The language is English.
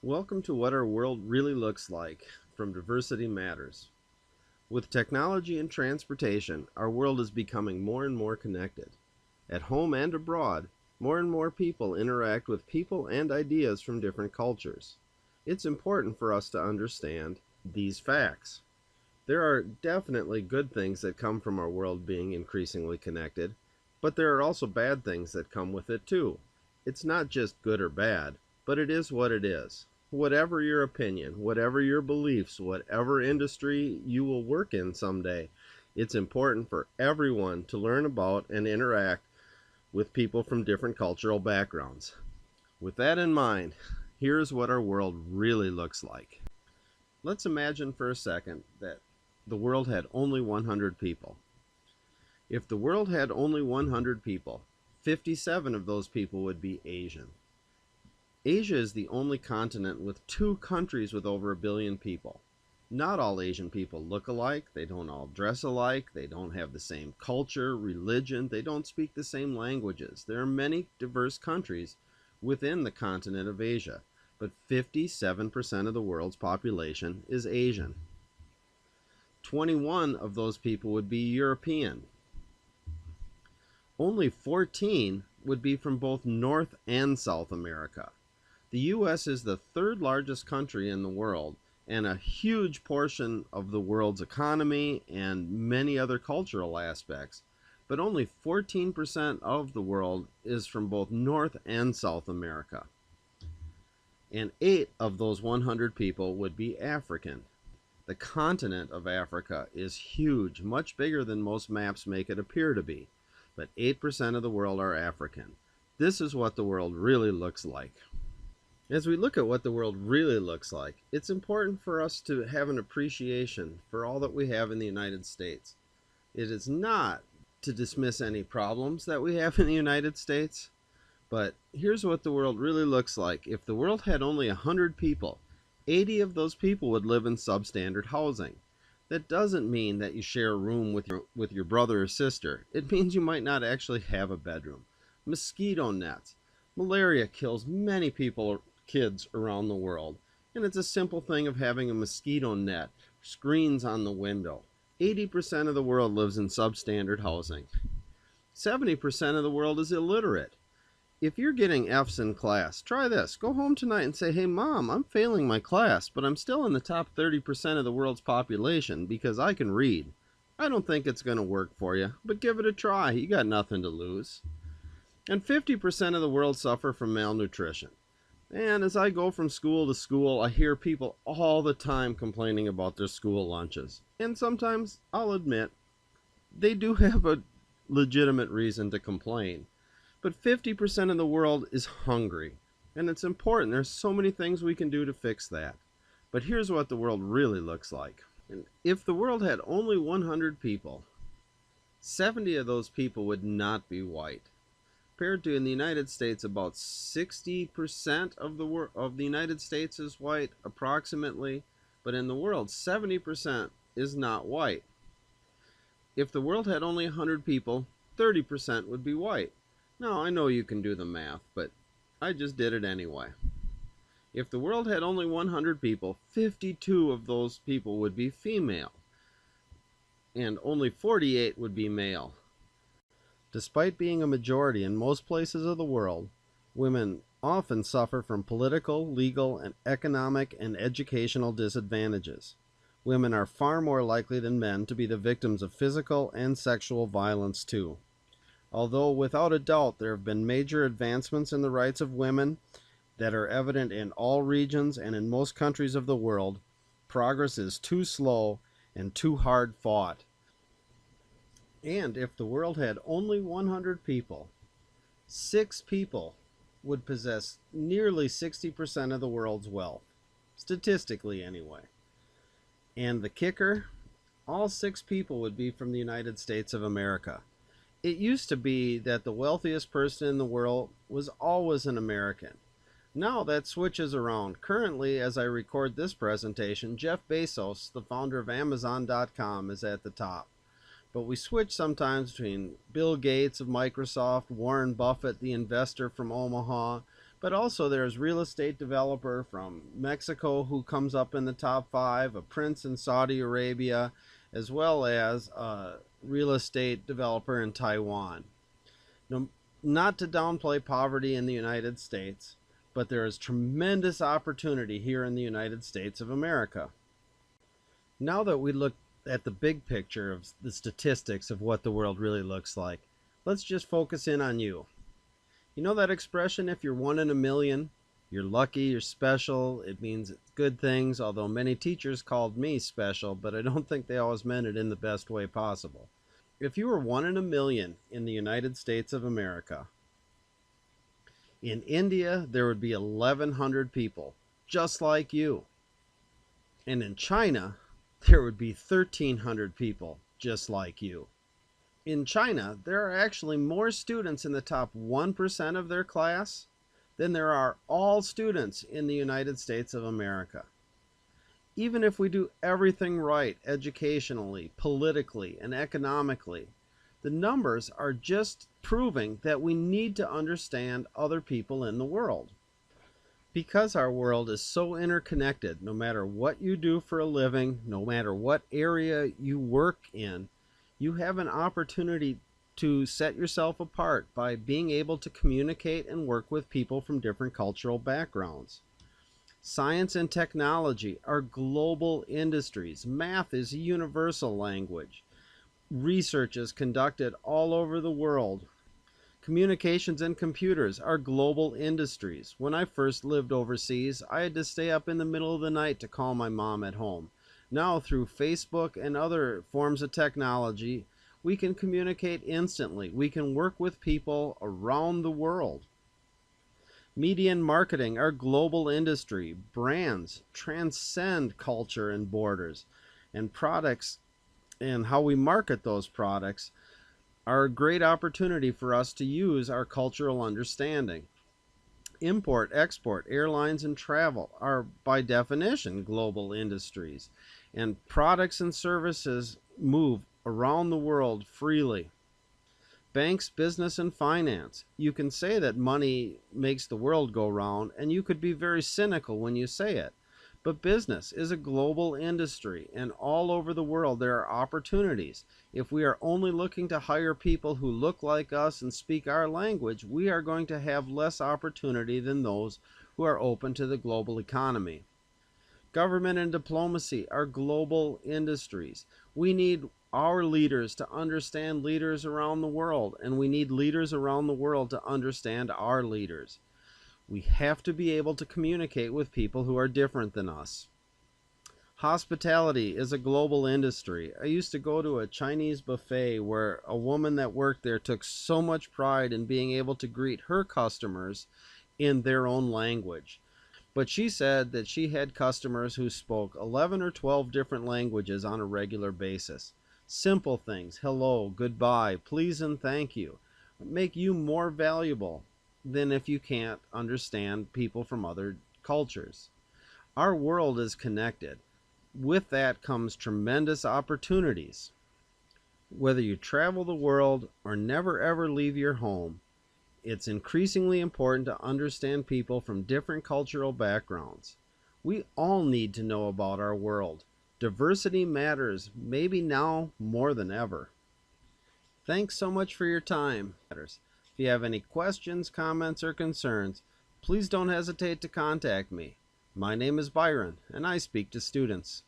Welcome to What Our World Really Looks Like from Diversity Matters. With technology and transportation, our world is becoming more and more connected. At home and abroad, more and more people interact with people and ideas from different cultures. It's important for us to understand these facts. There are definitely good things that come from our world being increasingly connected, but there are also bad things that come with it too. It's not just good or bad, but it is what it is. Whatever your opinion, whatever your beliefs, whatever industry you will work in someday, it's important for everyone to learn about and interact with people from different cultural backgrounds. With that in mind, here's what our world really looks like. Let's imagine for a second that the world had only 100 people. If the world had only 100 people, 57 of those people would be Asian. Asia is the only continent with two countries with over a billion people. Not all Asian people look alike, they don't all dress alike, they don't have the same culture, religion, they don't speak the same languages. There are many diverse countries within the continent of Asia, but 57% of the world's population is Asian. 21 of those people would be European. Only 14 would be from both North and South America. The U.S. is the third largest country in the world, and a huge portion of the world's economy and many other cultural aspects, but only 14% of the world is from both North and South America. And 8 of those 100 people would be African. The continent of Africa is huge, much bigger than most maps make it appear to be, but 8% of the world are African. This is what the world really looks like. As we look at what the world really looks like, it's important for us to have an appreciation for all that we have in the United States. It is not to dismiss any problems that we have in the United States, but here's what the world really looks like. If the world had only 100 people, 80 of those people would live in substandard housing. That doesn't mean that you share a room with your brother or sister. It means you might not actually have a bedroom. Mosquito nets. Malaria kills many kids around the world, and it's a simple thing of having a mosquito net, screens on the window. 80% of the world lives in substandard housing. 70% of the world is illiterate. If you're getting F's in class, try this. Go home tonight and say, "Hey mom, I'm failing my class, but I'm still in the top 30% of the world's population because I can read." I don't think it's going to work for you, but give it a try. You got nothing to lose. And 50% of the world suffer from malnutrition. And as I go from school to school, I hear people all the time complaining about their school lunches. And sometimes, I'll admit, they do have a legitimate reason to complain. But 50% of the world is hungry. And it's important. There's so many things we can do to fix that. But here's what the world really looks like. And if the world had only 100 people, 70 of those people would not be white. Compared to in the United States, about 60% of the United States is white, approximately, but in the world, 70% is not white. If the world had only 100 people, 30% would be white. Now, I know you can do the math, but I just did it anyway. If the world had only 100 people, 52 of those people would be female, and only 48 would be male. Despite being a majority in most places of the world, women often suffer from political, legal, and economic and educational disadvantages. Women are far more likely than men to be the victims of physical and sexual violence too. Although without a doubt there have been major advancements in the rights of women that are evident in all regions and in most countries of the world, progress is too slow and too hard fought. And if the world had only 100 people, 6 people would possess nearly 60% of the world's wealth, statistically anyway. And the kicker, all 6 people would be from the United States of America. It used to be that the wealthiest person in the world was always an American. Now that switches around. Currently, as I record this presentation, Jeff Bezos, the founder of Amazon.com, is at the top. But we switch sometimes between Bill Gates of Microsoft, Warren Buffett, the investor from Omaha, But also there's real estate developer from Mexico who comes up in the top 5, a prince in Saudi Arabia, as well as a real estate developer in Taiwan. Now, not to downplay poverty in the United States, but there is tremendous opportunity here in the United States of America. Now that we look at the big picture of the statistics of what the world really looks like, let's just focus in on you. You know that expression, if you're one in a million? You're lucky, you're special, it means it's good things, although many teachers called me special, but I don't think they always meant it in the best way possible. If you were one in a million in the United States of America, in India there would be 1,100 people, just like you. And in China, there would be 1,300 people, just like you. In China, there are actually more students in the top 1% of their class than there are all students in the United States of America. Even if we do everything right educationally, politically, and economically, the numbers are just proving that we need to understand other people in the world. Because our world is so interconnected, no matter what you do for a living, no matter what area you work in, you have an opportunity to set yourself apart by being able to communicate and work with people from different cultural backgrounds. Science and technology are global industries. Math is a universal language. Research is conducted all over the world. Communications and computers are global industries. When I first lived overseas, I had to stay up in the middle of the night to call my mom at home. Now, through Facebook and other forms of technology, we can communicate instantly. We can work with people around the world. Media and marketing are global industry. Brands transcend culture and borders, and products and how we market those products are a great opportunity for us to use our cultural understanding. Import, export, airlines, and travel are by definition global industries, and products and services move around the world freely. Banks, business, and finance. You can say that money makes the world go round, and you could be very cynical when you say it. But business is a global industry, and all over the world there are opportunities. If we are only looking to hire people who look like us and speak our language, we are going to have less opportunity than those who are open to the global economy. Government and diplomacy are global industries. We need our leaders to understand leaders around the world, and we need leaders around the world to understand our leaders. We have to be able to communicate with people who are different than us. Hospitality is a global industry. I used to go to a Chinese buffet where a woman that worked there took so much pride in being able to greet her customers in their own language. But she said that she had customers who spoke 11 or 12 different languages on a regular basis. Simple things, hello, goodbye, please and thank you, make you more valuable than if you can't understand people from other cultures. Our world is connected. With that comes tremendous opportunities. Whether you travel the world or never ever leave your home, it's increasingly important to understand people from different cultural backgrounds. We all need to know about our world. Diversity matters, maybe now more than ever. Thanks so much for your time. If you have any questions, comments, or concerns, please don't hesitate to contact me. My name is Byron, and I speak to students.